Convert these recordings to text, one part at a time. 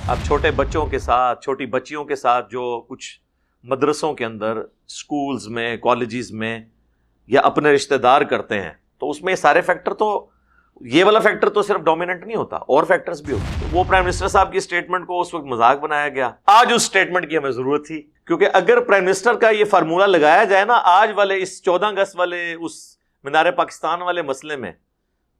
اب چھوٹے بچوں کے ساتھ، چھوٹی بچیوں کے ساتھ جو کچھ مدرسوں کے اندر، سکولز میں، کالجز میں یا اپنے رشتہ دار کرتے ہیں، تو اس میں یہ سارے فیکٹر، تو یہ والا فیکٹر تو صرف ڈومیننٹ نہیں ہوتا، اور فیکٹرز بھی ہوتے ہیں۔ وہ پرائم منسٹر صاحب کی اسٹیٹمنٹ کو اس وقت مذاق بنایا گیا، آج اس اسٹیٹمنٹ کی ہمیں ضرورت تھی، کیونکہ اگر پرائم منسٹر کا یہ فارمولہ لگایا جائے نا آج والے اس 14 اگست والے اس مینار پاکستان والے مسئلے میں،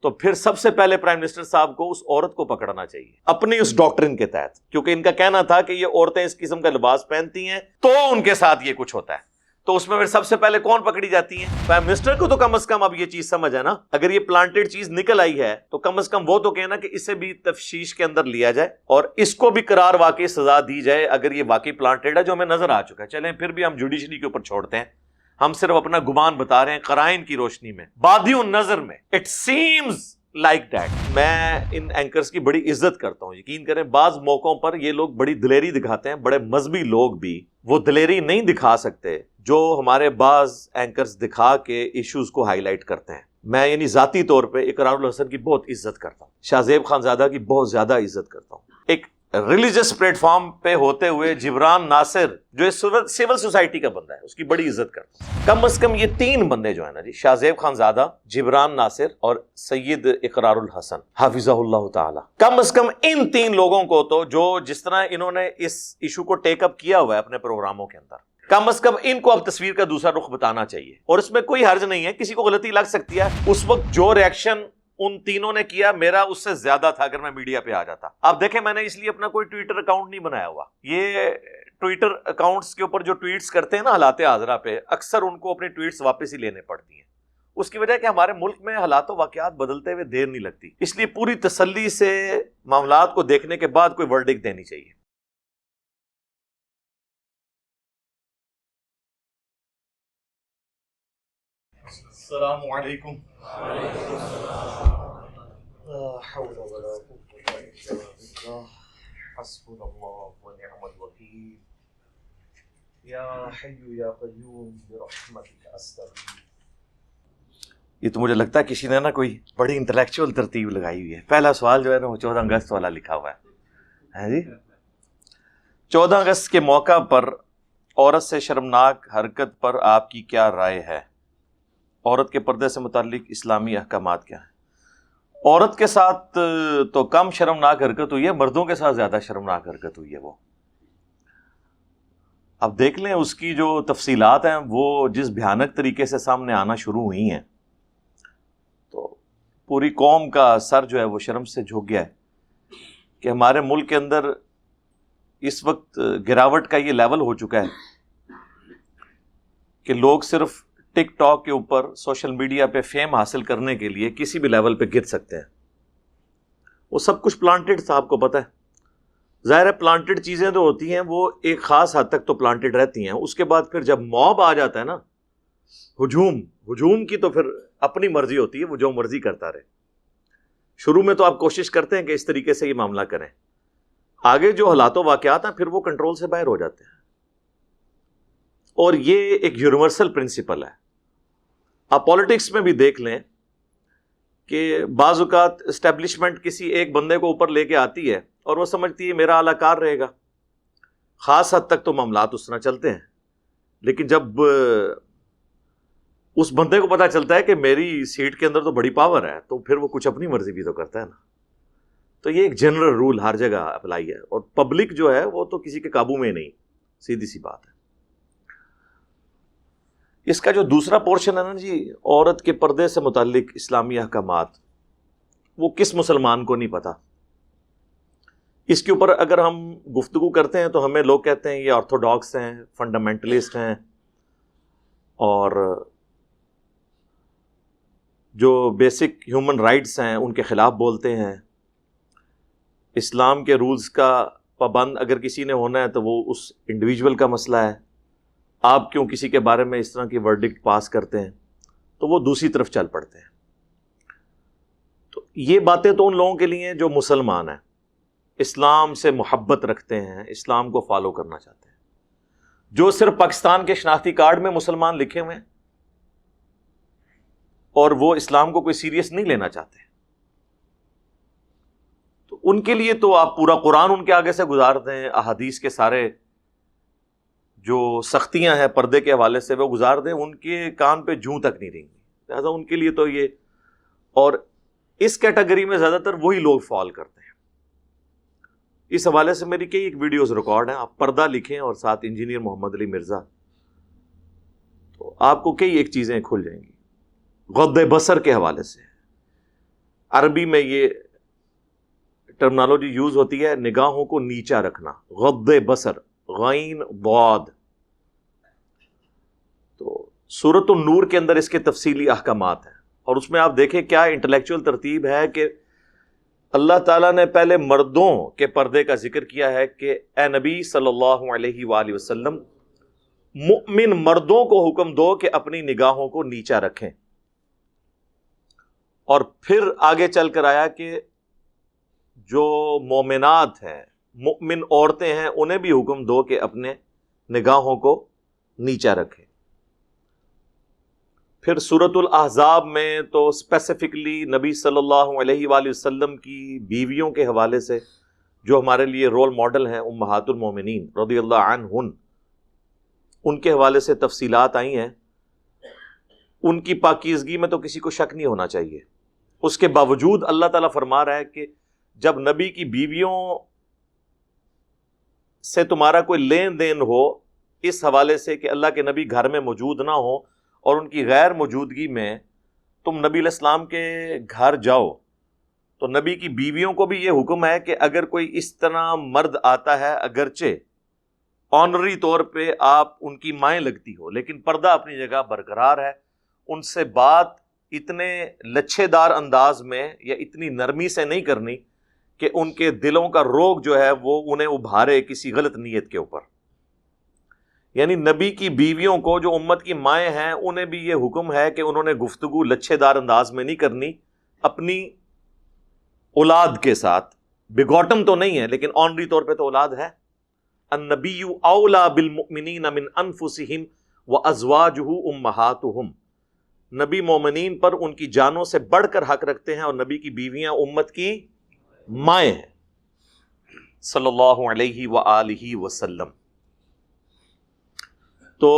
تو پھر سب سے پہلے پرائم منسٹر صاحب کو اس عورت کو پکڑنا چاہیے اپنی اس ڈاکٹرن کے تحت، کیونکہ ان کا کہنا تھا کہ یہ عورتیں اس قسم کا لباس پہنتی ہیں تو ان کے ساتھ یہ کچھ ہوتا ہے، تو اس میں پھر سب سے پہلے کون پکڑی جاتی ہیں؟ پرائم منسٹر کو تو کم از کم اب یہ چیز سمجھ ہے نا، اگر یہ پلانٹڈ چیز نکل آئی ہے تو کم از کم وہ تو کہنا کہ اسے بھی تفتیش کے اندر لیا جائے اور اس کو بھی قرار واقعی سزا دی جائے اگر یہ واقعی پلانٹڈ ہے، جو ہمیں نظر آ چکا ہے۔ چلیں پھر بھی ہم جوڈیشری کے اوپر چھوڑتے ہیں، ہم صرف اپنا گمان بتا رہے ہیں قرائن کی روشنی میں، بادی النظر میں اٹ سیمز لائک دیٹ۔ میں ان اینکرز کی بڑی عزت کرتا ہوں، یقین کریں بعض موقعوں پر یہ لوگ بڑی دلیری دکھاتے ہیں، بڑے مذہبی لوگ بھی وہ دلیری نہیں دکھا سکتے جو ہمارے بعض اینکرز دکھا کے ایشوز کو ہائی لائٹ کرتے ہیں۔ میں یعنی ذاتی طور پہ اقرار الحسن کی بہت عزت کرتا ہوں، شاہ زیب خانزادہ کی بہت زیادہ عزت کرتا ہوں، ایک ریلیجس پلیٹ فارم پہ ہوتے ہوئے جبران ناصر جو سول سوسائٹی کا بندہ ہے اس کی بڑی عزت کرتا ہوں۔ کم از کم یہ تین بندے جو ہیں نا جی، شاہ زیب خانزادہ، جبران ناصر اور سید اقرار الحسن حافظہ اللہ تعالی، کم از کم ان تین لوگوں کو تو جو جس طرح انہوں نے اس ایشو کو ٹیک اپ کیا ہوا ہے اپنے پروگراموں کے اندر، کم از کم ان کو اب تصویر کا دوسرا رخ بتانا چاہیے، اور اس میں کوئی حرج نہیں ہے، کسی کو غلطی لگ سکتی ہے۔ اس وقت جو ریاکشن ان تینوں نے کیا میرا اس سے زیادہ تھا اگر میں میڈیا پہ آ جاتا۔ آپ دیکھیں میں نے اس لیے اپنا کوئی ٹویٹر اکاؤنٹ نہیں بنایا ہوا، یہ ٹویٹر اکاؤنٹس کے اوپر جو ٹویٹس کرتے ہیں نا حالات حاضرہ پہ، اکثر ان کو اپنی ٹویٹس واپس ہی لینے پڑتی ہیں، اس کی وجہ کہ ہمارے ملک میں حالات و واقعات بدلتے ہوئے دیر نہیں لگتی، اس لیے پوری تسلی سے معاملات کو دیکھنے کے بعد کوئی ورڈکٹ دینی چاہیے۔ السلام علیکم۔ لا حول ولا قوة الا بالله حسبنا الله ونعم الوکیل یا حی یا قیوم برحمتک استغیث۔ یہ تو مجھے لگتا ہے کسی نے نا کوئی بڑی انٹلیکچوئل ترتیب لگائی ہوئی ہے۔ پہلا سوال جو ہے نا وہ 14 اگست والا لکھا ہوا ہے جی، 14 اگست کے موقع پر عورت سے شرمناک حرکت پر آپ کی کیا رائے ہے؟ عورت کے پردے سے متعلق اسلامی احکامات کیا ہیں؟ عورت کے ساتھ تو کم شرمناک حرکت ہوئی ہے، مردوں کے ساتھ زیادہ شرمناک حرکت ہوئی ہے۔ وہ اب دیکھ لیں اس کی جو تفصیلات ہیں وہ جس بھیانک طریقے سے سامنے آنا شروع ہوئی ہیں، تو پوری قوم کا سر جو ہے وہ شرم سے جھک گیا ہے کہ ہمارے ملک کے اندر اس وقت گراوٹ کا یہ لیول ہو چکا ہے کہ لوگ صرف ٹک ٹاک کے اوپر سوشل میڈیا پہ فیم حاصل کرنے کے لیے کسی بھی لیول پہ گر سکتے ہیں۔ وہ سب کچھ پلانٹڈ تھا، آپ کو پتہ ہے، ظاہر ہے پلانٹڈ چیزیں تو ہوتی ہیں وہ ایک خاص حد تک تو پلانٹڈ رہتی ہیں، اس کے بعد پھر جب موب آ جاتا ہے نا، ہجوم کی، تو پھر اپنی مرضی ہوتی ہے، وہ جو مرضی کرتا رہے۔ شروع میں تو آپ کوشش کرتے ہیں کہ اس طریقے سے یہ معاملہ کریں، آگے جو حالات و واقعات ہیں پھر وہ کنٹرول سے باہر ہو جاتے ہیں، اور یہ ایک یونیورسل پرنسپل ہے۔ آپ پالیٹکس میں بھی دیکھ لیں کہ بعض اوقات اسٹیبلشمنٹ کسی ایک بندے کو اوپر لے کے آتی ہے اور وہ سمجھتی ہے میرا اعلی کار رہے گا، خاص حد تک تو معاملات اس طرح چلتے ہیں، لیکن جب اس بندے کو پتہ چلتا ہے کہ میری سیٹ کے اندر تو بڑی پاور ہے، تو پھر وہ کچھ اپنی مرضی بھی تو کرتا ہے نا۔ تو یہ ایک جنرل رول ہر جگہ اپلائی ہے، اور پبلک جو ہے وہ تو کسی کے قابو میں نہیں، سیدھی سی بات ہے۔ اس کا جو دوسرا پورشن ہے نا جی، عورت کے پردے سے متعلق اسلامی احکامات، وہ کس مسلمان کو نہیں پتا؟ اس کے اوپر اگر ہم گفتگو کرتے ہیں تو ہمیں لوگ کہتے ہیں یہ آرتھوڈاکس ہیں، فنڈامنٹلسٹ ہیں، اور جو بیسک ہیومن رائٹس ہیں ان کے خلاف بولتے ہیں۔ اسلام کے رولز کا پابند اگر کسی نے ہونا ہے تو وہ اس انڈیویجول کا مسئلہ ہے، آپ کیوں کسی کے بارے میں اس طرح کی ورڈکٹ پاس کرتے ہیں؟ تو وہ دوسری طرف چل پڑتے ہیں۔ تو یہ باتیں تو ان لوگوں کے لیے ہیں جو مسلمان ہیں، اسلام سے محبت رکھتے ہیں، اسلام کو فالو کرنا چاہتے ہیں۔ جو صرف پاکستان کے شناختی کارڈ میں مسلمان لکھے ہوئے ہیں اور وہ اسلام کو کوئی سیریس نہیں لینا چاہتے، تو ان کے لیے تو آپ پورا قرآن ان کے آگے سے گزار دیں، احادیث کے سارے جو سختیاں ہیں پردے کے حوالے سے وہ گزار دیں، ان کے کان پہ جوں تک نہیں رہیں گی۔ لہٰذا ان کے لیے تو یہ، اور اس کیٹیگری میں زیادہ تر وہی لوگ فال کرتے ہیں۔ اس حوالے سے میری کئی ایک ویڈیوز ریکارڈ ہیں، آپ پردہ لکھیں اور ساتھ انجینئر محمد علی مرزا، تو آپ کو کئی ایک چیزیں کھل جائیں گی۔ غض بصر کے حوالے سے عربی میں یہ ٹرمنالوجی یوز ہوتی ہے، نگاہوں کو نیچا رکھنا، غض بصر، غین ضاد۔ تو سورۃ النور کے اندر اس کے تفصیلی احکامات ہیں، اور اس میں آپ دیکھیں کیا انٹلیکچوئل ترتیب ہے کہ اللہ تعالیٰ نے پہلے مردوں کے پردے کا ذکر کیا ہے کہ اے نبی صلی اللہ علیہ وآلہ وسلم مؤمن مردوں کو حکم دو کہ اپنی نگاہوں کو نیچا رکھیں، اور پھر آگے چل کر آیا کہ جو مومنات ہیں، مؤمن عورتیں ہیں، انہیں بھی حکم دو کہ اپنے نگاہوں کو نیچا رکھیں۔ پھر سورۃ الاحزاب میں تو اسپیسیفکلی نبی صلی اللہ علیہ وآلہ وسلم کی بیویوں کے حوالے سے جو ہمارے لیے رول ماڈل ہیں، امہات المومنین رضی اللہ عنہن، ان کے حوالے سے تفصیلات آئی ہیں۔ ان کی پاکیزگی میں تو کسی کو شک نہیں ہونا چاہیے۔ اس کے باوجود اللہ تعالیٰ فرما رہا ہے کہ جب نبی کی بیویوں سے تمہارا کوئی لین دین ہو اس حوالے سے کہ اللہ کے نبی گھر میں موجود نہ ہو اور ان کی غیر موجودگی میں تم نبی علیہ السلام کے گھر جاؤ، تو نبی کی بیویوں کو بھی یہ حکم ہے کہ اگر کوئی اس طرح مرد آتا ہے، اگرچہ آنری طور پہ آپ ان کی مائیں لگتی ہو، لیکن پردہ اپنی جگہ برقرار ہے، ان سے بات اتنے لچھے دار انداز میں یا اتنی نرمی سے نہیں کرنی کہ ان کے دلوں کا روگ جو ہے وہ انہیں ابھارے کسی غلط نیت کے اوپر۔ یعنی نبی کی بیویوں کو جو امت کی مائیں ہیں انہیں بھی یہ حکم ہے کہ انہوں نے گفتگو لچھے دار انداز میں نہیں کرنی اپنی اولاد کے ساتھ، بگوٹم تو نہیں ہے لیکن آنری طور پہ تو اولاد ہے۔ النبی اولا بالمؤمنین من انفسہم وازواجہ امہاتہم، نبی مومنین پر ان کی جانوں سے بڑھ کر حق رکھتے ہیں، اور نبی کی بیویاں امت کی مائیں ہیں صلی اللہ علیہ وآلہ وسلم۔ تو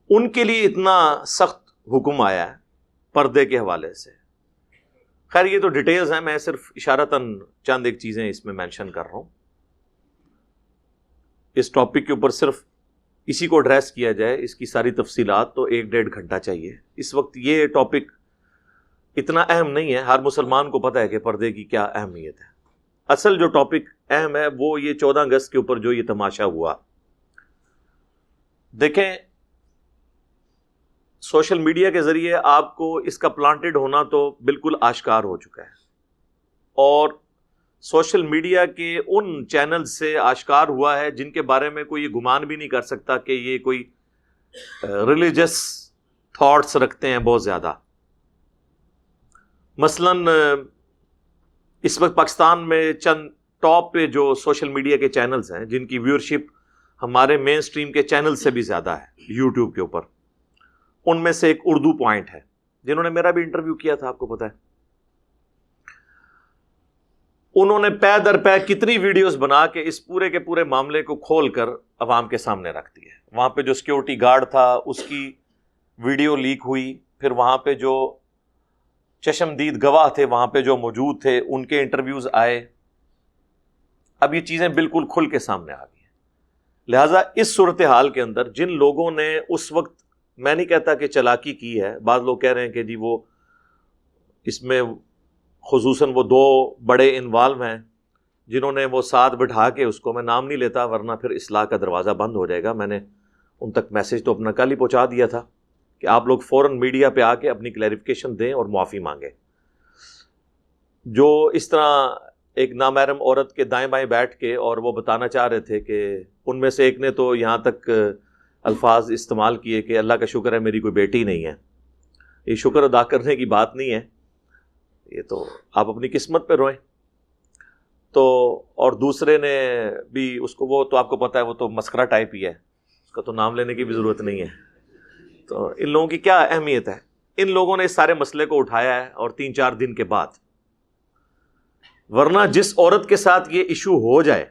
ان کے لیے اتنا سخت حکم آیا ہے پردے کے حوالے سے۔ خیر یہ تو ڈیٹیلز ہیں، میں صرف اشارتاً چند ایک چیزیں اس میں مینشن کر رہا ہوں۔ اس ٹاپک کے اوپر صرف اسی کو ایڈریس کیا جائے، اس کی ساری تفصیلات تو 1-1.5 گھنٹہ چاہیے۔ اس وقت یہ ٹاپک اتنا اہم نہیں ہے، ہر مسلمان کو پتہ ہے کہ پردے کی کیا اہمیت ہے۔ اصل جو ٹاپک اہم ہے وہ یہ 14 اگست کے اوپر جو یہ تماشا ہوا۔ دیکھیں سوشل میڈیا کے ذریعے آپ کو اس کا پلانٹڈ ہونا تو بالکل آشکار ہو چکا ہے، اور سوشل میڈیا کے ان چینل سے آشکار ہوا ہے جن کے بارے میں کوئی یہ گمان بھی نہیں کر سکتا کہ یہ کوئی ریلیجس تھاٹس رکھتے ہیں بہت زیادہ۔ مثلاً اس وقت پاکستان میں چند ٹاپ پہ جو سوشل میڈیا کے چینلز ہیں جن کی ویورشپ ہمارے مین سٹریم کے چینل سے بھی زیادہ ہے یوٹیوب کے اوپر، ان میں سے ایک اردو پوائنٹ ہے جنہوں نے میرا بھی انٹرویو کیا تھا، آپ کو پتا ہے۔ انہوں نے پے در پے کتنی ویڈیوز بنا کے اس پورے کے پورے معاملے کو کھول کر عوام کے سامنے رکھ دی ہے۔ وہاں پہ جو سیکیورٹی گارڈ تھا اس کی ویڈیو لیک ہوئی، پھر وہاں پہ جو چشمدید گواہ تھے وہاں پہ جو موجود تھے ان کے انٹرویوز آئے۔ اب یہ چیزیں بالکل کھل کے سامنے آ گئی ہیں۔ لہٰذا اس صورتحال کے اندر جن لوگوں نے اس وقت، میں نہیں کہتا کہ چالاکی کی ہے، بعض لوگ کہہ رہے ہیں کہ جی وہ اس میں خصوصاً وہ 2 بڑے انوالو ہیں جنہوں نے وہ ساتھ بٹھا کے، اس کو میں نام نہیں لیتا ورنہ پھر اصلاح کا دروازہ بند ہو جائے گا، میں نے ان تک میسج تو اپنا کل ہی پہنچا دیا تھا کہ آپ لوگ فوراً میڈیا پہ آ کے اپنی کلیریفیکیشن دیں اور معافی مانگیں۔ جو اس طرح ایک نامحرم عورت کے دائیں بائیں بیٹھ کے اور وہ بتانا چاہ رہے تھے کہ ان میں سے ایک نے تو یہاں تک الفاظ استعمال کیے کہ اللہ کا شکر ہے میری کوئی بیٹی نہیں ہے۔ یہ شکر ادا کرنے کی بات نہیں ہے، یہ تو آپ اپنی قسمت پہ روئیں۔ تو اور دوسرے نے بھی اس کو، وہ تو آپ کو پتہ ہے وہ تو مسخرہ ٹائپ ہی ہے، اس کا تو نام لینے کی بھی ضرورت نہیں ہے۔ تو ان لوگوں کی کیا اہمیت ہے؟ ان لوگوں نے اس سارے مسئلے کو اٹھایا ہے، اور 3-4 دن کے بعد ورنہ جس عورت کے ساتھ یہ ایشو ہو جائے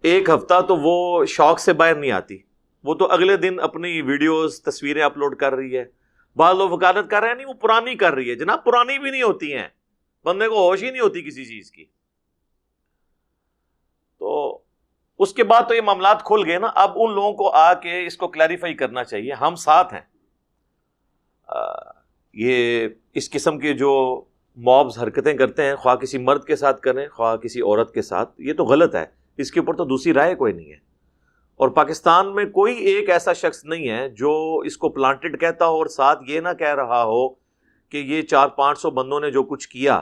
ایک ہفتہ تو وہ شوق سے باہر نہیں آتی، وہ تو اگلے دن اپنی ویڈیوز تصویریں اپلوڈ کر رہی ہے. بعض لوگ وکالت کر رہے ہیں نہیں وہ پرانی کر رہی ہے. جناب پرانی بھی نہیں ہوتی ہیں، بندے کو ہوش ہی نہیں ہوتی کسی چیز کی. تو اس کے بعد تو یہ معاملات کھل گئے نا. اب ان لوگوں کو آ کے اس کو کلیریفائی کرنا چاہیے. ہم ساتھ ہیں. یہ اس قسم کے جو مابز حرکتیں کرتے ہیں، خواہ کسی مرد کے ساتھ کریں خواہ کسی عورت کے ساتھ، یہ تو غلط ہے. اس کے اوپر تو دوسری رائے کوئی نہیں ہے. اور پاکستان میں کوئی ایک ایسا شخص نہیں ہے جو اس کو پلانٹڈ کہتا ہو اور ساتھ یہ نہ کہہ رہا ہو کہ یہ 400-500 بندوں نے جو کچھ کیا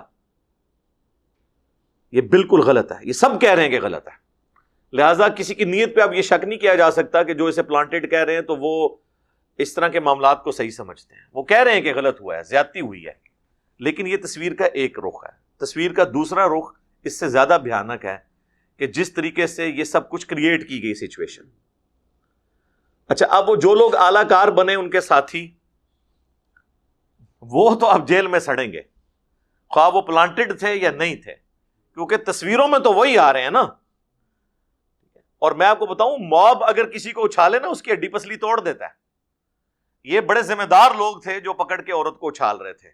یہ بالکل غلط ہے. یہ سب کہہ رہے ہیں کہ غلط ہے. لہٰذا کسی کی نیت پہ اب یہ شک نہیں کیا جا سکتا کہ جو اسے پلانٹڈ کہہ رہے ہیں تو وہ اس طرح کے معاملات کو صحیح سمجھتے ہیں. وہ کہہ رہے ہیں کہ غلط ہوا ہے، زیادتی ہوئی ہے، لیکن یہ تصویر کا ایک رخ ہے. تصویر کا دوسرا رخ اس سے زیادہ بھیانک ہے کہ جس طریقے سے یہ سب کچھ کریٹ کی گئی سچویشن. اچھا، اب وہ جو لوگ اعلی کار بنے ان کے ساتھی، وہ تو اب جیل میں سڑیں گے، خواہ وہ پلانٹڈ تھے یا نہیں تھے، کیونکہ تصویروں میں تو وہی آ رہے ہیں نا. اور میں آپ کو بتاؤں، موب اگر کسی کو اچھالے نا اس کی ہڈی پسلی توڑ دیتا ہے. یہ بڑے ذمہ دار لوگ تھے جو پکڑ کے عورت کو اچھال رہے تھے،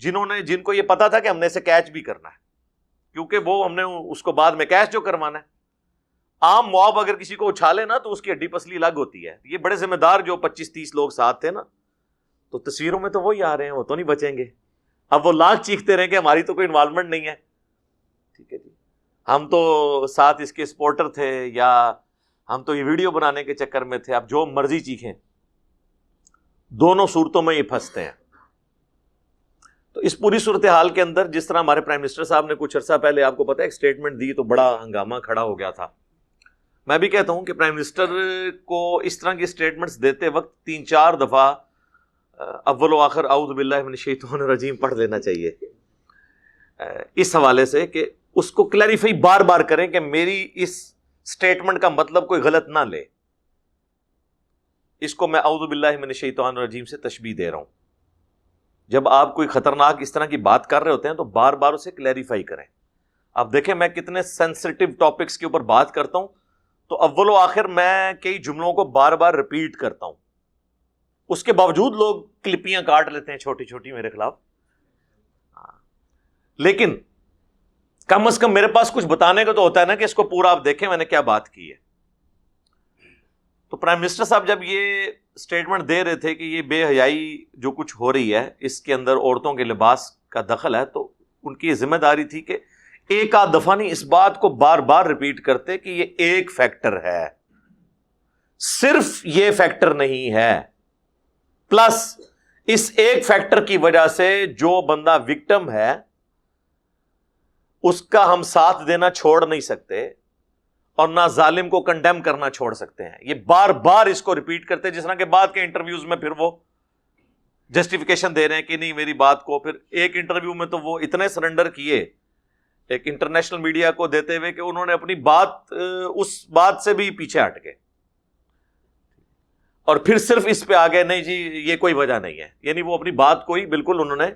جن کو یہ پتا تھا کہ ہم نے اسے کیچ بھی کرنا ہے، کیونکہ وہ ہم نے اس کو بعد میں کیچ جو کروانا ہے. عام موب اگر کسی کو اچھالے نا تو اس کی ہڈی پسلی الگ ہوتی ہے. یہ بڑے ذمہ دار جو 25-30 لوگ ساتھ تھے نا، تو تصویروں میں تو وہی آ رہے ہیں، وہ تو نہیں بچیں گے. اب وہ لاکھ چیختے رہیں کہ ہماری تو کوئی انوالومنٹ نہیں ہے. ٹھیک ہے جی، ہم تو ساتھ اس کے سپورٹر تھے، یا ہم تو یہ ویڈیو بنانے کے چکر میں تھے. اب جو مرضی چیخیں، دونوں صورتوں میں یہ پھنستے ہیں. تو اس پوری صورتحال کے اندر جس طرح ہمارے پرائم منسٹر صاحب نے کچھ عرصہ پہلے آپ کو پتہ ہے ایک سٹیٹمنٹ دی تو بڑا ہنگامہ کھڑا ہو گیا تھا. میں بھی کہتا ہوں کہ پرائم منسٹر کو اس طرح کی سٹیٹمنٹس دیتے وقت 3-4 دفعہ اول و آخر اعوذ باللہ من الشیطان الرجیم پڑھ لینا چاہیے، اس حوالے سے کہ اس کو کلیریفائی بار بار کریں کہ میری اس سٹیٹمنٹ کا مطلب کوئی غلط نہ لے. اس کو میں اعوذ باللہ من الشیطان الرجیم سے تشبیہ دے رہا ہوں. جب آپ کوئی خطرناک اس طرح کی بات کر رہے ہوتے ہیں تو بار بار اسے کلیریفائی کریں. آپ دیکھیں میں کتنے سینسٹیو ٹاپکس کے اوپر بات کرتا ہوں تو اول و آخر میں کئی جملوں کو بار بار ریپیٹ کرتا ہوں. اس کے باوجود لوگ کلپیاں کاٹ لیتے ہیں چھوٹی چھوٹی میرے خلاف. لیکن کم از کم میرے پاس کچھ بتانے کا تو ہوتا ہے نا کہ اس کو پورا آپ دیکھیں میں نے کیا بات کی ہے. تو پرائم منسٹر صاحب جب یہ سٹیٹمنٹ دے رہے تھے کہ یہ بے حیائی جو کچھ ہو رہی ہے اس کے اندر عورتوں کے لباس کا دخل ہے، تو ان کی یہ ذمہ داری تھی کہ ایک آدھ دفعہ نہیں اس بات کو بار بار ریپیٹ کرتے کہ یہ ایک فیکٹر ہے، صرف یہ فیکٹر نہیں ہے، پلس اس ایک فیکٹر کی وجہ سے جو بندہ وکٹم ہے اس کا ہم ساتھ دینا چھوڑ نہیں سکتے اور نہ ظالم کو کنڈیم کرنا چھوڑ سکتے ہیں. یہ بار بار اس کو ریپیٹ کرتے، جس طرح کے بعد کے انٹرویوز میں پھر وہ جسٹیفیکیشن دے رہے ہیں کہ نہیں میری بات کو. پھر ایک انٹرویو میں تو وہ اتنے سرنڈر کیے ایک انٹرنیشنل میڈیا کو دیتے ہوئے کہ انہوں نے اپنی بات اس بات سے بھی پیچھے ہٹ گئے اور پھر صرف اس پہ آ گئے نہیں جی یہ کوئی وجہ نہیں ہے. یعنی وہ اپنی بات کو ہی بالکل انہوں نے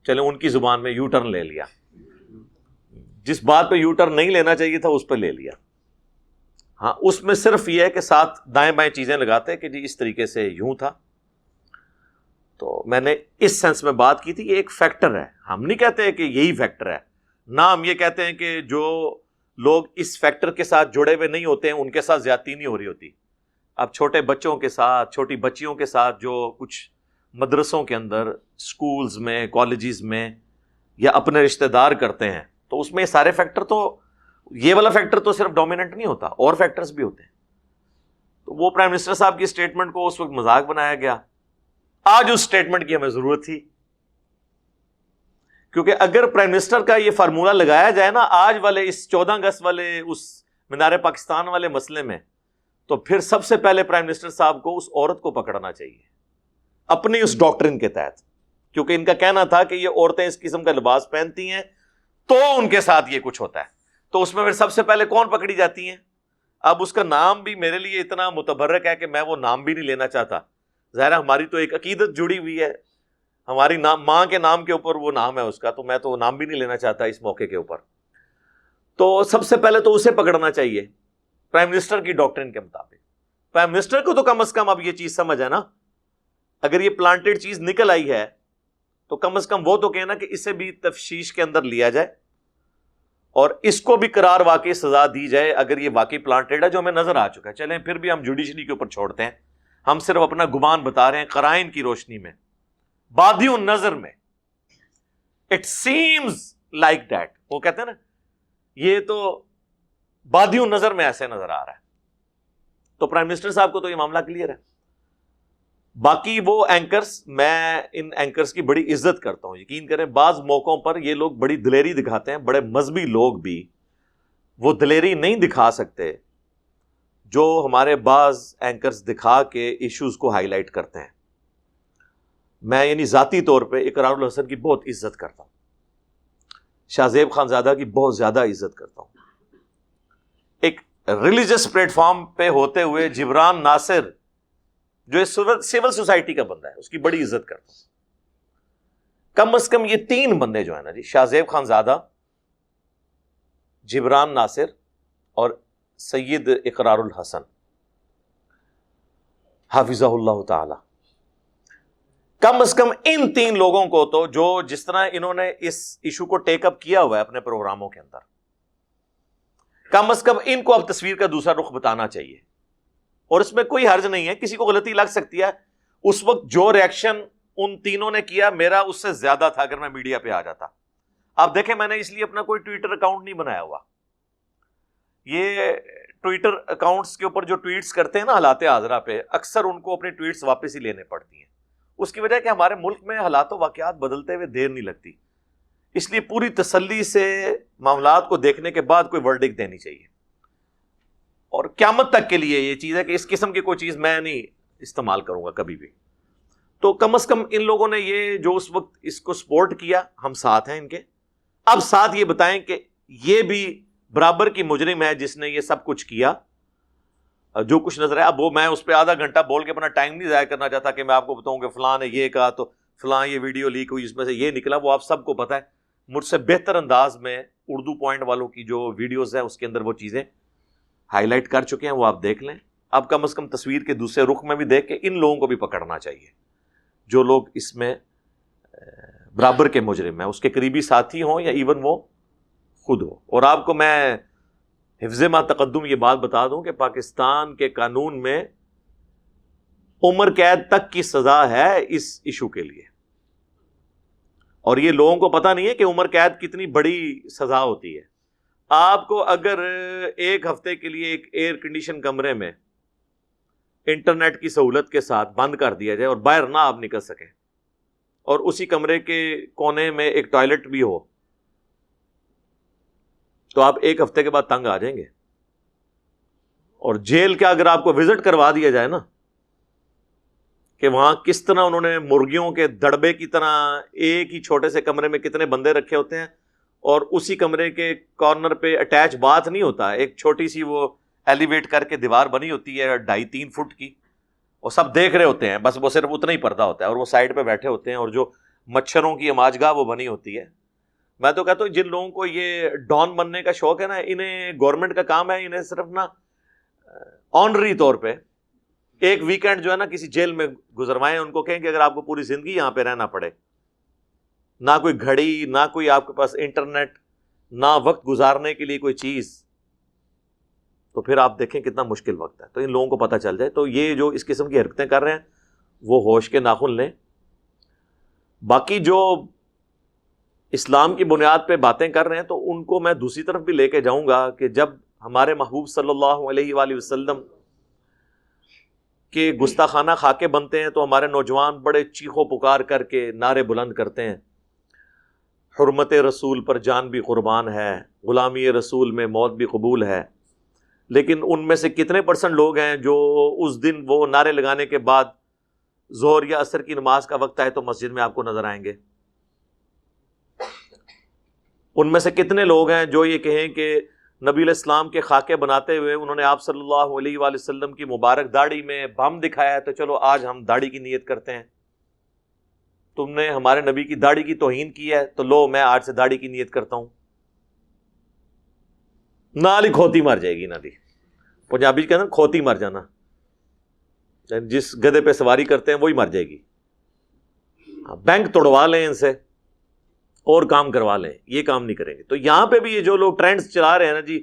چلے ان کی زبان میں یو ٹرن لے لیا، جس بات پہ یو ٹرن نہیں لینا چاہیے تھا اس پہ لے لیا. ہاں اس میں صرف یہ ہے کہ ساتھ دائیں بائیں چیزیں لگاتے کہ جی اس طریقے سے یوں تھا. تو میں نے اس سینس میں بات کی تھی یہ ایک فیکٹر ہے. ہم نہیں کہتے کہ یہی فیکٹر ہے، نہ ہم یہ کہتے ہیں کہ جو لوگ اس فیکٹر کے ساتھ جڑے ہوئے نہیں ہوتے ہیں ان کے ساتھ زیادتی نہیں ہو رہی ہوتی. اب چھوٹے بچوں کے ساتھ، چھوٹی بچیوں کے ساتھ جو کچھ مدرسوں کے اندر، سکولز میں، کالجز میں یا اپنے رشتہ دار کرتے ہیں تو اس میں یہ سارے فیکٹر، تو یہ والا فیکٹر تو صرف ڈومیننٹ نہیں ہوتا، اور فیکٹرز بھی ہوتے ہیں. تو وہ پرائم منسٹر صاحب کی سٹیٹمنٹ کو اس وقت مذاق بنایا گیا. آج اس سٹیٹمنٹ کی ہمیں ضرورت تھی، کیونکہ اگر پرائم منسٹر کا یہ فارمولہ لگایا جائے نا آج والے اس 14 اگست والے اس مینار پاکستان والے مسئلے میں، تو پھر سب سے پہلے پرائم منسٹر صاحب کو اس عورت کو پکڑنا چاہیے اپنی اس ڈاکٹرن کے تحت، کیونکہ ان کا کہنا تھا کہ یہ عورتیں اس قسم کا لباس پہنتی ہیں تو ان کے ساتھ یہ کچھ ہوتا ہے. تو اس میں پھر سب سے پہلے کون پکڑی جاتی ہیں؟ اب اس کا نام بھی میرے لیے اتنا متبرک ہے کہ میں وہ نام بھی نہیں لینا چاہتا. ظاہر ہماری تو ایک عقیدت جڑی ہوئی ہے ہماری ماں کے نام کے اوپر وہ نام ہے اس کا، تو میں تو وہ نام بھی نہیں لینا چاہتا اس موقع کے اوپر. تو سب سے پہلے تو اسے پکڑنا چاہیے پرائم منسٹر کی ڈاکٹرن کے مطابق. پرائم منسٹر کو تو کم از کم اب یہ چیز سمجھ ہے نا، اگر یہ پلانٹڈ چیز نکل آئی ہے تو کم از کم وہ تو کہنا کہ اسے بھی تفتیش کے اندر لیا جائے اور اس کو بھی قرار واقعی سزا دی جائے اگر یہ واقعی پلانٹڈ ہے، جو ہمیں نظر آ چکا ہے. چلیں پھر بھی ہم جوڈیشری کے اوپر چھوڑتے ہیں، ہم صرف اپنا گمان بتا رہے ہیں قرائن کی روشنی میں. بادی النظر میں اٹ سیمز لائک دیٹ، وہ کہتے ہیں نا یہ تو بادی النظر میں ایسے نظر آ رہا ہے. تو پرائم منسٹر صاحب کو تو یہ معاملہ کلیئر ہے. باقی وہ اینکرز، میں ان اینکرز کی بڑی عزت کرتا ہوں. یقین کریں بعض موقعوں پر یہ لوگ بڑی دلیری دکھاتے ہیں، بڑے مذہبی لوگ بھی وہ دلیری نہیں دکھا سکتے جو ہمارے بعض اینکرز دکھا کے ایشوز کو ہائی لائٹ کرتے ہیں. میں یعنی ذاتی طور پہ اقرار الحسن کی بہت عزت کرتا ہوں، شاہ زیب خانزادہ کی بہت زیادہ عزت کرتا ہوں. ایک ریلیجس پلیٹ فارم پہ ہوتے ہوئے جبران ناصر جو سول سوسائٹی کا بندہ ہے اس کی بڑی عزت کرتا ہوں. کم از کم یہ 3 بندے جو ہیں نا جی، شاہ زیب خانزادہ، جبران ناصر اور سید اقرار الحسن حافظہ اللہ تعالی، کم از کم ان 3 لوگوں کو تو جو جس طرح انہوں نے اس ایشو کو ٹیک اپ کیا ہوا ہے اپنے پروگراموں کے اندر، کم از کم ان کو اب تصویر کا دوسرا رخ بتانا چاہیے. اور اس میں کوئی حرج نہیں ہے، کسی کو غلطی لگ سکتی ہے. اس وقت جو ریاکشن ان تینوں نے کیا میرا اس سے زیادہ تھا اگر میں میڈیا پہ آ جاتا. آپ دیکھیں میں نے اس لیے اپنا کوئی ٹویٹر اکاؤنٹ نہیں بنایا ہوا. یہ ٹویٹر اکاؤنٹس کے اوپر جو ٹویٹس کرتے ہیں نا حالات حاضرہ پہ، اکثر ان کو اپنی ٹویٹس واپس ہی لینے پڑتی ہیں. اس کی وجہ کہ ہمارے ملک میں حالات و واقعات بدلتے ہوئے دیر نہیں لگتی، اس لیے پوری تسلی سے معاملات کو دیکھنے کے بعد کوئی ورڈکٹ دینی چاہیے. اور قیامت تک کے لیے یہ چیز ہے کہ اس قسم کی کوئی چیز میں نہیں استعمال کروں گا کبھی بھی. تو کم از کم ان لوگوں نے یہ جو اس وقت اس کو سپورٹ کیا، ہم ساتھ ہیں ان کے. اب ساتھ یہ بتائیں کہ یہ بھی برابر کی مجرم ہے جس نے یہ سب کچھ کیا جو کچھ نظر ہے. اب وہ میں اس پہ آدھا گھنٹہ بول کے اپنا ٹائم نہیں ضائع کرنا چاہتا کہ میں آپ کو بتاؤں کہ فلاں نے یہ کہا تو فلاں یہ ویڈیو لیک ہوئی اس میں سے یہ نکلا. وہ آپ سب کو پتہ ہے. مجھ سے بہتر انداز میں اردو پوائنٹ والوں کی جو ویڈیوز ہیں اس کے اندر وہ چیزیں ہائی لائٹ کر چکے ہیں، وہ آپ دیکھ لیں. اب کم از کم تصویر کے دوسرے رخ میں بھی دیکھ کے ان لوگوں کو بھی پکڑنا چاہیے جو لوگ اس میں برابر کے مجرم ہیں، اس کے قریبی ساتھی ہوں یا ایون وہ خود ہو. اور آپ کو میں حفظ ما تقدم یہ بات بتا دوں کہ پاکستان کے قانون میں عمر قید تک کی سزا ہے اس ایشو کے لیے. اور یہ لوگوں کو پتہ نہیں ہے کہ عمر قید کتنی بڑی سزا ہوتی ہے. آپ کو اگر 1 ہفتے کے لیے ایک ایئر کنڈیشن کمرے میں انٹرنیٹ کی سہولت کے ساتھ بند کر دیا جائے اور باہر نہ آپ نکل سکیں اور اسی کمرے کے کونے میں ایک ٹوائلٹ بھی ہو تو آپ 1 ہفتے کے بعد تنگ آ جائیں گے. اور جیل کا اگر آپ کو وزٹ کروا دیا جائے نا کہ وہاں کس طرح انہوں نے مرغیوں کے دڑبے کی طرح ایک ہی چھوٹے سے کمرے میں کتنے بندے رکھے ہوتے ہیں اور اسی کمرے کے کارنر پہ اٹیچ باتھ نہیں ہوتا، ایک چھوٹی سی وہ ایلیویٹ کر کے دیوار بنی ہوتی ہے 2.5-3 فٹ کی، اور سب دیکھ رہے ہوتے ہیں، بس وہ صرف اتنا ہی پردہ ہوتا ہے اور وہ سائڈ پہ بیٹھے ہوتے ہیں، اور جو مچھروں کی اماج گاہ وہ بنی ہوتی ہے. میں تو کہتا ہوں جن لوگوں کو یہ ڈان بننے کا شوق ہے نا، انہیں گورنمنٹ کا کام ہے انہیں صرف نا آنری طور پہ ایک ویکینڈ جو ہے نا کسی جیل میں گزروائیں. ان کو کہیں کہ اگر آپ کو پوری زندگی یہاں پہ رہنا پڑے، نہ کوئی گھڑی، نہ کوئی آپ کے پاس انٹرنیٹ، نہ وقت گزارنے کے لیے کوئی چیز، تو پھر آپ دیکھیں کتنا مشکل وقت ہے. تو ان لوگوں کو پتہ چل جائے. تو یہ جو اس قسم کی حرکتیں کر رہے ہیں وہ ہوش کے ناخن لیں. باقی جو اسلام کی بنیاد پہ باتیں کر رہے ہیں تو ان کو میں دوسری طرف بھی لے کے جاؤں گا کہ جب ہمارے محبوب صلی اللہ علیہ وآلہ وسلم کے گستاخانہ خاکے بنتے ہیں تو ہمارے نوجوان بڑے چیخو پکار کر کے نعرے بلند کرتے ہیں، حرمت رسول پر جان بھی قربان ہے، غلامی رسول میں موت بھی قبول ہے. لیکن ان میں سے کتنے % لوگ ہیں جو اس دن وہ نعرے لگانے کے بعد ظہر یا عصر کی نماز کا وقت آئے تو مسجد میں آپ کو نظر آئیں گے؟ ان میں سے کتنے لوگ ہیں جو یہ کہیں کہ نبی علیہ السلام کے خاکے بناتے ہوئے انہوں نے آپ صلی اللہ علیہ وآلہ وسلم کی مبارک داڑھی میں بم دکھایا ہے تو چلو آج ہم داڑھی کی نیت کرتے ہیں؟ تم نے ہمارے نبی کی داڑھی کی توہین کی ہے تو لو میں آج سے داڑھی کی نیت کرتا ہوں، نال ہی کھوتی مر جائے گی. نالی پنجابی کہتے ہیں کھوتی مر جانا، جس گدھے پہ سواری کرتے ہیں وہی مر جائے گی. بینک توڑوا لیں ان سے اور کام کروا لیں، یہ کام نہیں کریں گے. تو یہاں پہ بھی یہ جو لوگ ٹرینڈز چلا رہے ہیں نا جی،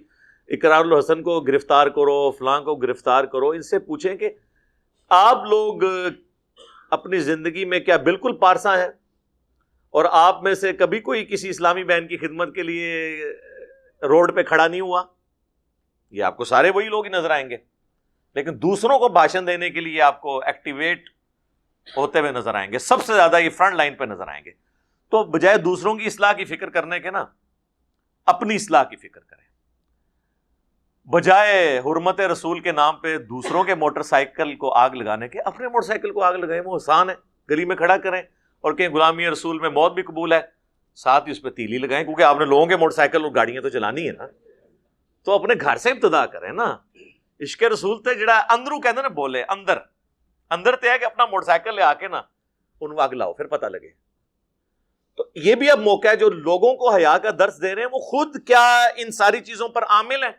اقرار الحسن کو گرفتار کرو، فلاں کو گرفتار کرو، ان سے پوچھیں کہ آپ لوگ اپنی زندگی میں کیا بالکل پارسا ہیں؟ اور آپ میں سے کبھی کوئی کسی اسلامی بہن کی خدمت کے لیے روڈ پہ کھڑا نہیں ہوا؟ یہ آپ کو سارے وہی لوگ ہی نظر آئیں گے، لیکن دوسروں کو بھاشن دینے کے لیے آپ کو ایکٹیویٹ ہوتے ہوئے نظر آئیں گے. سب سے زیادہ یہ فرنٹ لائن پہ نظر آئیں گے. تو بجائے دوسروں کی اصلاح کی فکر کرنے کے نا، اپنی اصلاح کی فکر کریں. بجائے حرمت رسول کے نام پہ دوسروں کے موٹر سائیکل کو آگ لگانے کے اپنے موٹر سائیکل کو آگ لگائیں. وہ آسان ہے، گلی میں کھڑا کریں اور کہیں غلامی رسول میں موت بھی قبول ہے، ساتھ ہی اس پہ تیلی لگائیں، کیونکہ آپ نے لوگوں کے موٹر سائیکل اور گاڑیاں تو چلانی ہے نا. تو اپنے گھر سے ابتدا کریں نا. عشق رسول تے جڑا اندروں کہتے نا بولے، اندر تے ہے کہ اپنا موٹر سائیکل لے آ کے نا ان کو آگ لاؤ، پھر پتہ لگے. تو یہ بھی اب موقع ہے، جو لوگوں کو حیا کا درس دے رہے ہیں وہ خود کیا ان ساری چیزوں پر عامل ہیں؟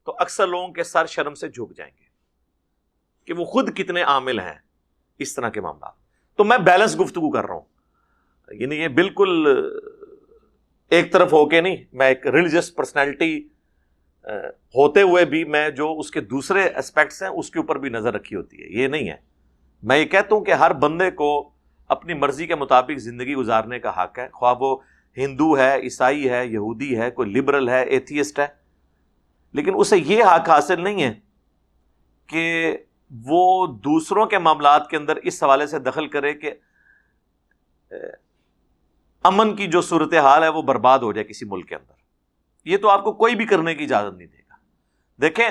تو اکثر لوگوں کے سر شرم سے جھک جائیں گے کہ وہ خود کتنے عامل ہیں اس طرح کے معاملات. تو میں بیلنس گفتگو کر رہا ہوں، یعنی یہ بالکل ایک طرف ہو کے نہیں. میں ایک ریلیجس پرسنالٹی ہوتے ہوئے بھی میں جو اس کے دوسرے اسپیکٹس ہیں اس کے اوپر بھی نظر رکھی ہوتی ہے، یہ نہیں ہے. میں یہ کہتا ہوں کہ ہر بندے کو اپنی مرضی کے مطابق زندگی گزارنے کا حق ہے، خواہ وہ ہندو ہے، عیسائی ہے، یہودی ہے، کوئی لبرل ہے، ایتھیسٹ ہے. لیکن اسے یہ حق حاصل نہیں ہے کہ وہ دوسروں کے معاملات کے اندر اس حوالے سے دخل کرے کہ امن کی جو صورتحال ہے وہ برباد ہو جائے کسی ملک کے اندر. یہ تو آپ کو کوئی بھی کرنے کی اجازت نہیں دے گا. دیکھیں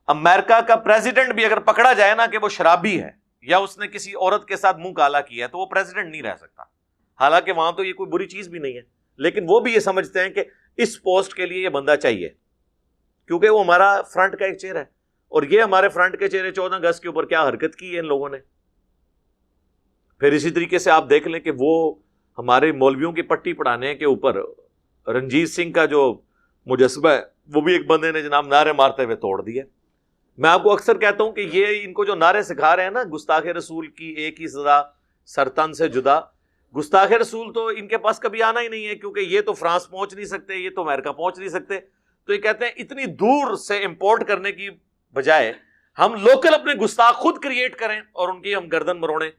امریکہ کا پریزیڈنٹ بھی اگر پکڑا جائے نا کہ وہ شرابی ہے یا اس نے کسی عورت کے ساتھ منہ کالا کیا ہے تو وہ پریزیڈنٹ نہیں رہ سکتا. حالانکہ وہاں تو یہ کوئی بری چیز بھی نہیں ہے، لیکن وہ بھی یہ سمجھتے ہیں کہ اس پوسٹ کے لیے یہ بندہ چاہیے کیونکہ وہ ہمارا فرنٹ کا ایک چہرہ ہے. اور یہ ہمارے فرنٹ کے چہرے 14 اگست کے اوپر کیا حرکت کی ہے ان لوگوں نے. پھر اسی طریقے سے آپ دیکھ لیں کہ وہ ہمارے مولویوں کی پٹی پڑھانے کے اوپر رنجیت سنگھ کا جو مجسمہ ہے وہ بھی ایک بندے نے جناب نعرے مارتے ہوئے توڑ دیا. میں آپ کو اکثر کہتا ہوں کہ یہ ان کو جو نعرے سکھا رہے ہیں نا، گستاخ رسول کی ایک ہی سزا سرطان سے جدا، گستاخ رسول تو ان کے پاس کبھی آنا ہی نہیں ہے، کیونکہ یہ تو فرانس پہنچ نہیں سکتے، یہ تو امریکہ پہنچ نہیں سکتے. تو یہ کہتے ہیں اتنی دور سے امپورٹ کرنے کی بجائے ہم لوکل اپنے گستاخ خود کریٹ کریں اور ان کی ہم گردن مروڑیں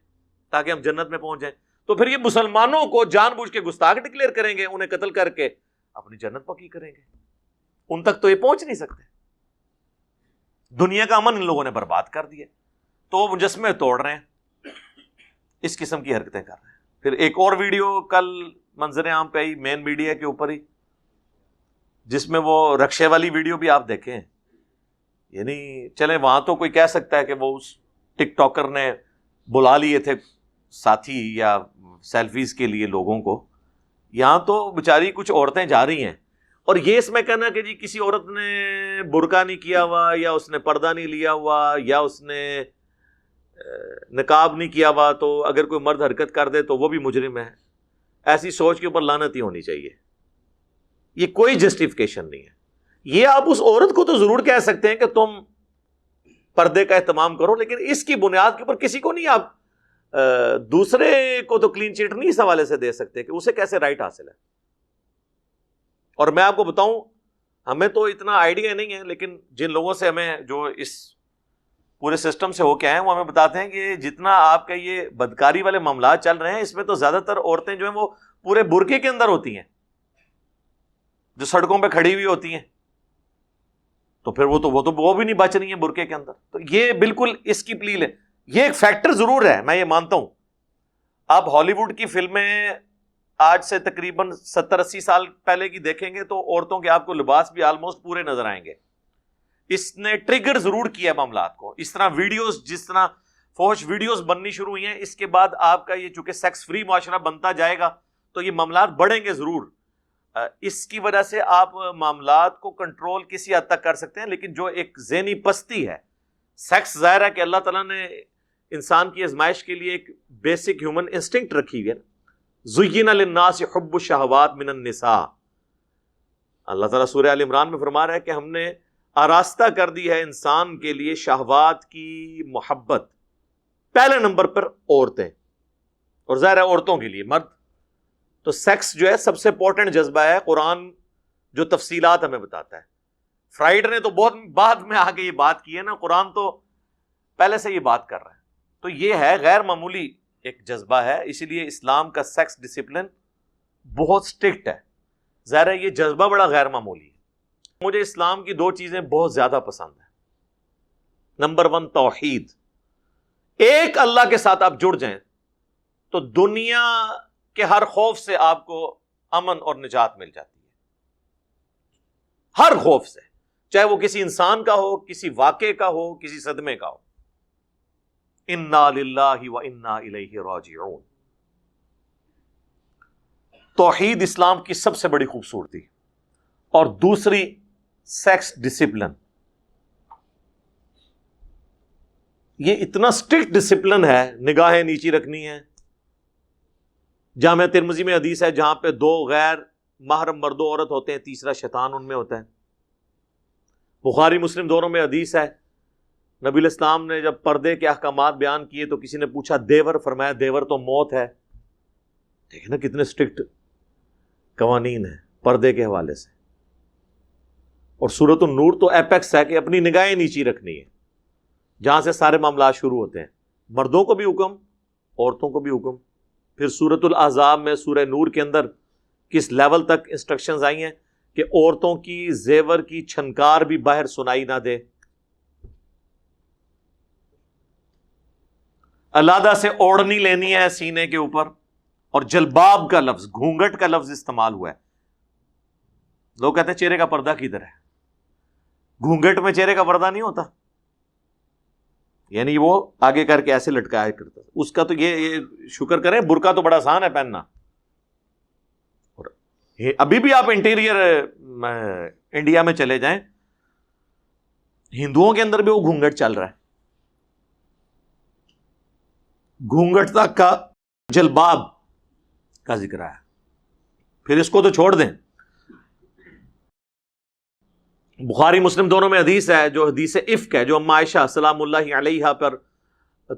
تاکہ ہم جنت میں پہنچ جائیں. تو پھر یہ مسلمانوں کو جان بوجھ کے گستاخ ڈکلیئر کریں گے، انہیں قتل کر کے اپنی جنت پکی کریں گے. ان تک تو یہ پہنچ نہیں سکتے. دنیا کا امن ان لوگوں نے برباد کر دیا، تو وہ مجسمے توڑ رہے ہیں، اس قسم کی حرکتیں کر رہے ہیں. پھر ایک اور ویڈیو کل منظر عام پہ آئی مین میڈیا کے اوپر ہی، جس میں وہ رکشے والی ویڈیو بھی آپ دیکھیں. یعنی چلیں وہاں تو کوئی کہہ سکتا ہے کہ وہ اس ٹک ٹاکر نے بلا لیے تھے ساتھی یا سیلفیز کے لیے لوگوں کو. یہاں تو بیچاری کچھ عورتیں جا رہی ہیں اور یہ اس میں کہنا کہ جی کسی عورت نے برقع نہیں کیا ہوا یا اس نے پردہ نہیں لیا ہوا یا اس نے نقاب نہیں کیا ہوا تو اگر کوئی مرد حرکت کر دے تو وہ بھی مجرم ہے. ایسی سوچ کے اوپر لعنت ہی ہونی چاہیے. یہ کوئی جسٹیفیکیشن نہیں ہے. یہ آپ اس عورت کو تو ضرور کہہ سکتے ہیں کہ تم پردے کا اہتمام کرو، لیکن اس کی بنیاد کے اوپر کسی کو نہیں آپ دوسرے کو تو کلین چٹ نہیں اس حوالے سے دے سکتے کہ اسے کیسے رائٹ حاصل ہے. اور میں آپ کو بتاؤں، ہمیں تو اتنا آئیڈیا نہیں ہے، لیکن جن لوگوں سے ہمیں جو اس پورے سسٹم سے ہو کے آئے ہیں وہ ہمیں بتاتے ہیں کہ جتنا آپ کا یہ بدکاری والے معاملات چل رہے ہیں اس میں تو زیادہ تر عورتیں جو ہیں وہ پورے برقعے کے اندر ہوتی ہیں، جو سڑکوں پہ کھڑی ہوئی ہوتی ہیں. تو پھر وہ بھی نہیں بچ رہی ہیں برقعے کے اندر. تو یہ بالکل اس کی پلیل ہے. یہ ایک فیکٹر ضرور ہے، میں یہ مانتا ہوں. آپ ہالی ووڈ کی فلمیں آج سے تقریباً 70-80 سال پہلے کی دیکھیں گے تو عورتوں کے آپ کو لباس بھی آلموسٹ پورے نظر آئیں گے. اس نے ٹریگر ضرور کیا معاملات کو. اس طرح ویڈیوز، جس طرح فوش ویڈیوز بننی شروع ہوئی ہیں، اس کے بعد آپ کا یہ چونکہ سیکس فری معاشرہ بنتا جائے گا تو یہ معاملات بڑھیں گے ضرور. اس کی وجہ سے آپ معاملات کو کنٹرول کسی حد تک کر سکتے ہیں، لیکن جو ایک ذہنی پستی ہے، سیکس ظاہر ہے کہ اللہ تعالیٰ نے انسان کی آزمائش کے لیے ایک بیسک ہیومن انسٹنکٹ رکھی ہوئی ہے. زُيِّنَ لِلنَّاسِ حُبُّ الشَّهَوَاتِ مِنَ النِّسَاءِ. اللہ تعالیٰ سورہ آل عمران میں فرما رہا ہے کہ ہم نے آراستہ کر دی ہے انسان کے لیے شہوات کی محبت. پہلے نمبر پر عورتیں، اور ظاہر ہے عورتوں کے لیے. مرد تو سیکس جو ہے سب سے امپورٹنٹ جذبہ ہے. قرآن جو تفصیلات ہمیں بتاتا ہے. فرائیڈ نے تو بہت بعد میں آ کے یہ بات کی ہے نا، قرآن تو پہلے سے یہ بات کر رہا ہے. تو یہ ہے غیر معمولی ایک جذبہ ہے. اسی لیے اسلام کا سیکس ڈسپلن بہت اسٹرکٹ ہے. ظاہر ہے یہ جذبہ بڑا غیر معمولی ہے. مجھے اسلام کی دو چیزیں بہت زیادہ پسند ہیں. نمبر 1 توحید. ایک اللہ کے ساتھ آپ جڑ جائیں تو دنیا کے ہر خوف سے آپ کو امن اور نجات مل جاتی ہے. ہر خوف سے، چاہے وہ کسی انسان کا ہو، کسی واقعے کا ہو، کسی صدمے کا ہو. انا للہ و انا الیہ راجعون. توحید اسلام کی سب سے بڑی خوبصورتی. اور دوسری سیکس ڈسپلن. یہ اتنا اسٹرکٹ ڈسپلن ہے، نگاہیں نیچی رکھنی ہے. جامعہ ترمذی میں حدیث ہے جہاں پہ 2 غیر محرم مرد و عورت ہوتے ہیں، تیسرا شیطان ان میں ہوتا ہے. بخاری مسلم دونوں میں حدیث ہے. نبی الاسلام نے جب پردے کے احکامات بیان کیے تو کسی نے پوچھا دیور، فرمایا دیور تو موت ہے. دیکھیں نا کتنے اسٹرکٹ قوانین ہیں پردے کے حوالے سے. اور سورۃ النور تو ایپیکس ہے کہ اپنی نگاہیں نیچی رکھنی ہے، جہاں سے سارے معاملات شروع ہوتے ہیں. مردوں کو بھی حکم، عورتوں کو بھی حکم. پھر سورۃ الاحزاب میں سورہ نور کے اندر کس لیول تک انسٹرکشنز آئی ہیں کہ عورتوں کی زیور کی چھنکار بھی باہر سنائی نہ دے. علیحدہ سے اوڑھنی لینی ہے سینے کے اوپر. اور جلباب کا لفظ، گھونگھٹ کا لفظ استعمال ہوا ہے. لوگ کہتے ہیں چہرے کا پردہ کدھر ہے؟ گھونگھٹ میں چہرے کا پردہ نہیں ہوتا، یعنی وہ آگے کر کے ایسے لٹکایا کرتا. اس کا تو یہ شکر کریں، برقع تو بڑا آسان ہے پہننا. اور ابھی بھی آپ انٹیریئر انڈیا میں چلے جائیں، ہندوؤں کے اندر بھی وہ گھونگھٹ چل رہا ہے. گھونگھٹ تک کا جلباب کا ذکر ہے. پھر اس کو تو چھوڑ دیں. بخاری مسلم دونوں میں حدیث ہے جو حدیث افک ہے، جو اما عائشہ سلام اللہ علیہا پر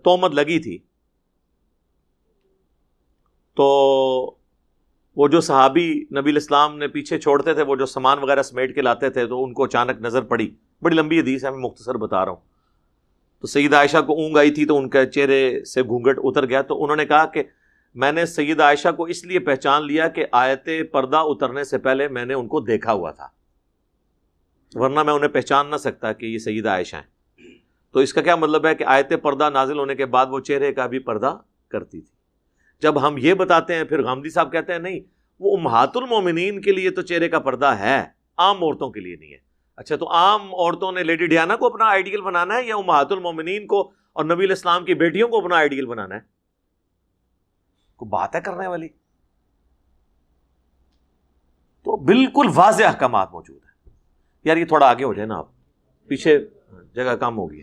تہمت لگی تھی. تو وہ جو صحابی نبی الاسلام نے پیچھے چھوڑتے تھے، وہ جو سامان وغیرہ سمیٹ کے لاتے تھے، تو ان کو اچانک نظر پڑی. بڑی لمبی حدیث ہے، میں مختصر بتا رہا ہوں. تو سیدہ عائشہ کو اونگ آئی تھی تو ان کے چہرے سے گھونگھٹ اتر گیا. تو انہوں نے کہا کہ میں نے سیدہ عائشہ کو اس لیے پہچان لیا کہ آیت پردہ اترنے سے پہلے میں نے ان کو دیکھا ہوا تھا، ورنہ میں انہیں پہچان نہ سکتا کہ یہ سیدہ عائشہ ہیں. تو اس کا کیا مطلب ہے کہ آیت پردہ نازل ہونے کے بعد وہ چہرے کا بھی پردہ کرتی تھی. جب ہم یہ بتاتے ہیں پھر غامدی صاحب کہتے ہیں نہیں، وہ امہات المومنین کے لیے تو چہرے کا پردہ ہے، عام عورتوں کے لیے نہیں ہے. اچھا، تو عام عورتوں نے لیڈی ڈیانا کو اپنا آئیڈیل بنانا ہے یا امہات المومنین کو اور نبی الاسلام کی بیٹیوں کو اپنا آئیڈیل بنانا ہے؟ کوئی بات ہے کرنے والی؟ تو بالکل واضح احکامات موجود ہیں. یار یہ تھوڑا آگے ہو جائے نا، آپ پیچھے جگہ کم ہوگی.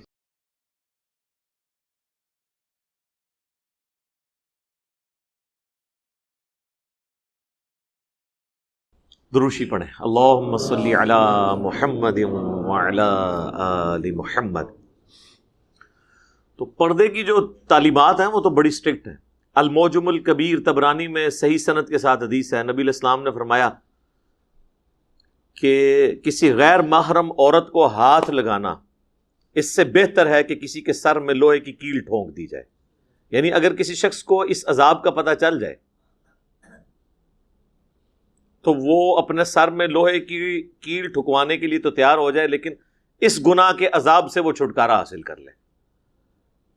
دروشی پڑھیں. اللہم صلی علی محمد وعلی آل محمد. تو پردے کی جو تعلیمات ہیں وہ تو بڑی اسٹرکٹ ہیں. الموجم الکبیر طبرانی میں صحیح سند کے ساتھ حدیث ہے، نبی الاسلام نے فرمایا کہ کسی غیر محرم عورت کو ہاتھ لگانا اس سے بہتر ہے کہ کسی کے سر میں لوہے کی کیل ٹھونک دی جائے. یعنی اگر کسی شخص کو اس عذاب کا پتہ چل جائے تو وہ اپنے سر میں لوہے کی کیل ٹھکوانے کے لیے تو تیار ہو جائے، لیکن اس گناہ کے عذاب سے وہ چھٹکارا حاصل کر لے.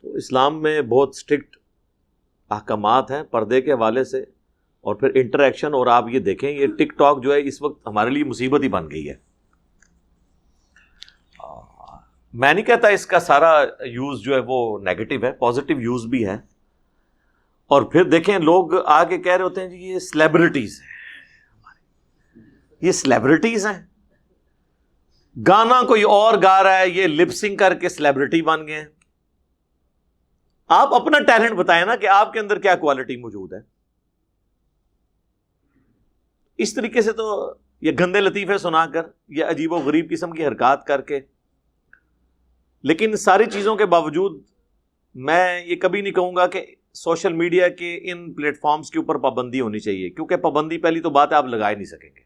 تو اسلام میں بہت اسٹرکٹ احکامات ہیں پردے کے حوالے سے. اور پھر انٹریکشن، اور آپ یہ دیکھیں یہ ٹک ٹاک جو ہے اس وقت ہمارے لیے مصیبت ہی بن گئی ہے. میں نہیں کہتا اس کا سارا یوز جو ہے وہ نیگیٹو ہے، پازیٹیو یوز بھی ہے. اور پھر دیکھیں لوگ آگے کہہ رہے ہوتے ہیں جی یہ سیلیبریٹیز ہیں، یہ سیلیبریٹیز ہیں. گانا کوئی اور گا رہا ہے، یہ لپ سنگ کر کے سیلیبریٹی بن گئے ہیں. آپ اپنا ٹیلنٹ بتائیں نا کہ آپ کے اندر کیا کوالٹی موجود ہے. اس طریقے سے تو یہ گندے لطیفے سنا کر یا عجیب و غریب قسم کی حرکات کر کے. لیکن ساری چیزوں کے باوجود میں یہ کبھی نہیں کہوں گا کہ سوشل میڈیا کے ان پلیٹ فارمز کے اوپر پابندی ہونی چاہیے، کیونکہ پابندی پہلی تو بات ہے آپ لگا ہی نہیں سکیں گے.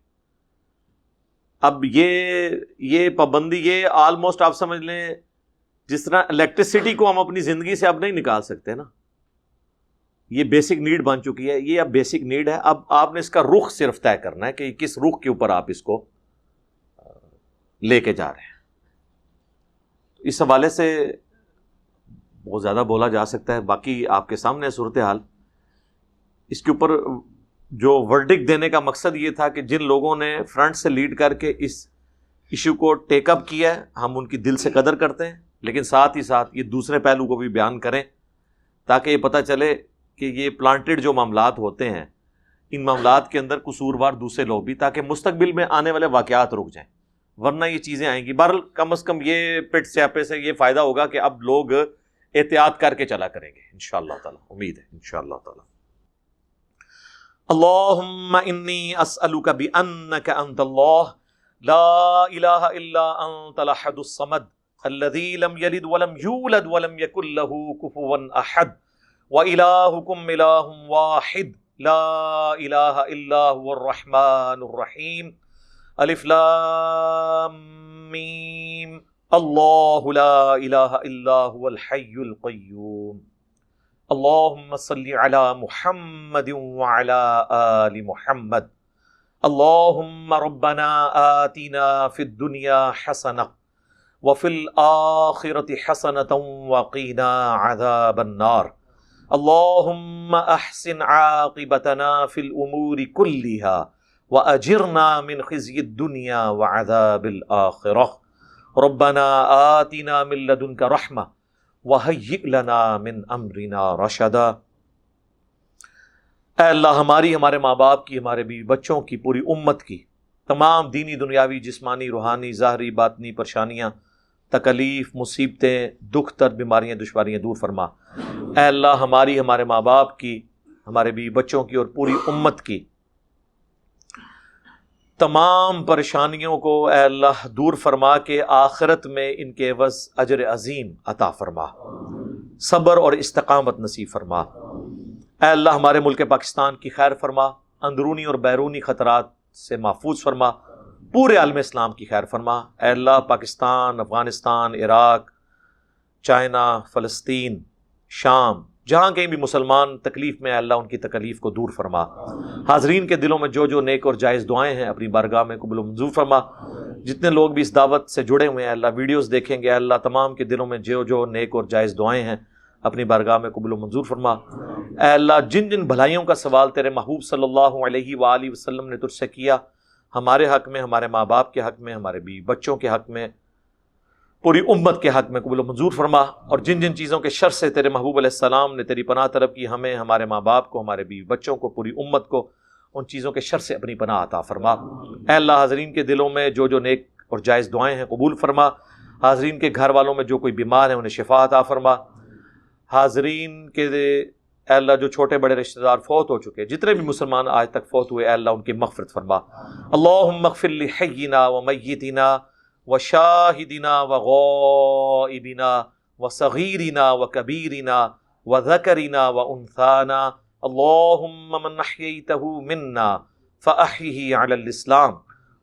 اب یہ پابندی یہ آلموسٹ آپ سمجھ لیں جس طرح الیکٹریسٹی کو ہم اپنی زندگی سے اب نہیں نکال سکتے نا، یہ بیسک نیڈ بن چکی ہے، یہ اب بیسک نیڈ ہے. اب آپ نے اس کا رخ صرف طے کرنا ہے کہ کس رخ کے اوپر آپ اس کو لے کے جا رہے ہیں. اس حوالے سے بہت زیادہ بولا جا سکتا ہے، باقی آپ کے سامنے صورتحال. اس کے اوپر جو ورڈکٹ دینے کا مقصد یہ تھا کہ جن لوگوں نے فرنٹ سے لیڈ کر کے اس ایشو کو ٹیک اپ کیا ہے، ہم ان کی دل سے قدر کرتے ہیں، لیکن ساتھ ہی ساتھ یہ دوسرے پہلو کو بھی بیان کریں تاکہ یہ پتہ چلے کہ یہ پلانٹڈ جو معاملات ہوتے ہیں ان معاملات کے اندر قصوروار دوسرے لوگ بھی، تاکہ مستقبل میں آنے والے واقعات رک جائیں، ورنہ یہ چیزیں آئیں گی. بہرحال کم از کم یہ پٹ سیاپے سے یہ فائدہ ہوگا کہ اب لوگ احتیاط کر کے چلا کریں گے انشاءاللہ تعالی، امید ہے انشاءاللہ تعالی. اللہم انی اسألک بأنک انت اللہ لا الہ الا انت الاحد الصمد الذی لم یلد ولم یولد ولم یکن له کفوا احد وإلہکم الہ واحد لا الہ الا هو الرحمن الرحیم الف لام میم اللہ لا الہ الا هو الحی القیوم. اللہم صلی علی محمد وعلی آل محمد. اللہم ربنا آتنا فی الدنیا حسنہ وفی الآخرۃ حسنۃ وقینا عذاب النار. اللہم احسن عاقبتنا فی الامور کلہا واجرنا من خزی الدنیا وعذاب الآخرہ. ربنا آتنا من لدنک رحمہ وَهَيِّئْ لَنَا مِنْ أَمْرِنَا رَشَدًا. اے اللہ ہماری، ہمارے ماں باپ کی، ہمارے بیوی بچوں کی، پوری امت کی تمام دینی، دنیاوی، جسمانی، روحانی، ظاہری، باطنی پریشانیاں، تکلیف، مصیبتیں، دکھ، درد، بیماریاں، دشواریاں دور فرما. اے اللہ ہماری، ہمارے ماں باپ کی، ہمارے بیوی بچوں کی اور پوری امت کی تمام پریشانیوں کو اے اللہ دور فرما کے آخرت میں ان کے عوض اجر عظیم عطا فرما، صبر اور استقامت نصیب فرما. اے اللہ ہمارے ملک پاکستان کی خیر فرما، اندرونی اور بیرونی خطرات سے محفوظ فرما، پورے عالم اسلام کی خیر فرما. اے اللہ پاکستان، افغانستان، عراق، چائنا، فلسطین، شام، جہاں کہیں بھی مسلمان تکلیف میں، اللہ ان کی تکلیف کو دور فرما. حاضرین کے دلوں میں جو جو نیک اور جائز دعائیں ہیں اپنی بارگاہ میں قبول و منظور فرما. جتنے لوگ بھی اس دعوت سے جڑے ہوئے ہیں اللہ ویڈیوز دیکھیں گے، اللہ تمام کے دلوں میں جو جو نیک اور جائز دعائیں ہیں اپنی بارگاہ میں قبول و منظور فرما. اے اللہ جن جن بھلائیوں کا سوال تیرے محبوب صلی اللہ علیہ وآلہ وسلم نے تجھ سے کیا، ہمارے حق میں، ہمارے ماں باپ کے حق میں، ہمارے بیوی بچوں کے حق میں، پوری امت کے حق میں قبول و منظور فرما. اور جن جن چیزوں کے شر سے تیرے محبوب علیہ السلام نے تیری پناہ طلب کی، ہمیں، ہمارے ماں باپ کو، ہمارے بیوی بچوں کو، پوری امت کو ان چیزوں کے شر سے اپنی پناہ عطا فرما. اے اللہ حاضرین کے دلوں میں جو جو نیک اور جائز دعائیں ہیں قبول فرما. حاضرین کے گھر والوں میں جو کوئی بیمار ہیں انہیں شفا عطا فرما. حاضرین کے اے اللہ جو چھوٹے بڑے رشتہ دار فوت ہو چکے، جتنے بھی مسلمان آج تک فوت ہوئے، اے اللہ ان کی مغفرت فرما. اللہم اغفر لحینا ومیتنا وشاہدنا وغائبنا وصغیرنا وکبیرنا وذکرنا وانثانا. اللہم من احییتہ منا فاحیہ علی الاسلام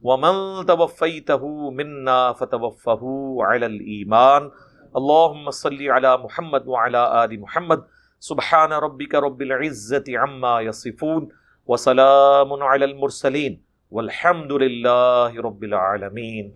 ومن توفیتہ منا فتوفہ علی الایمان. اللہم صلی علی محمد وعلی آل محمد. سبحان ربک رب العزۃ عما یصفون وسلام علی المرسلین والحمد للہ رب العالمین.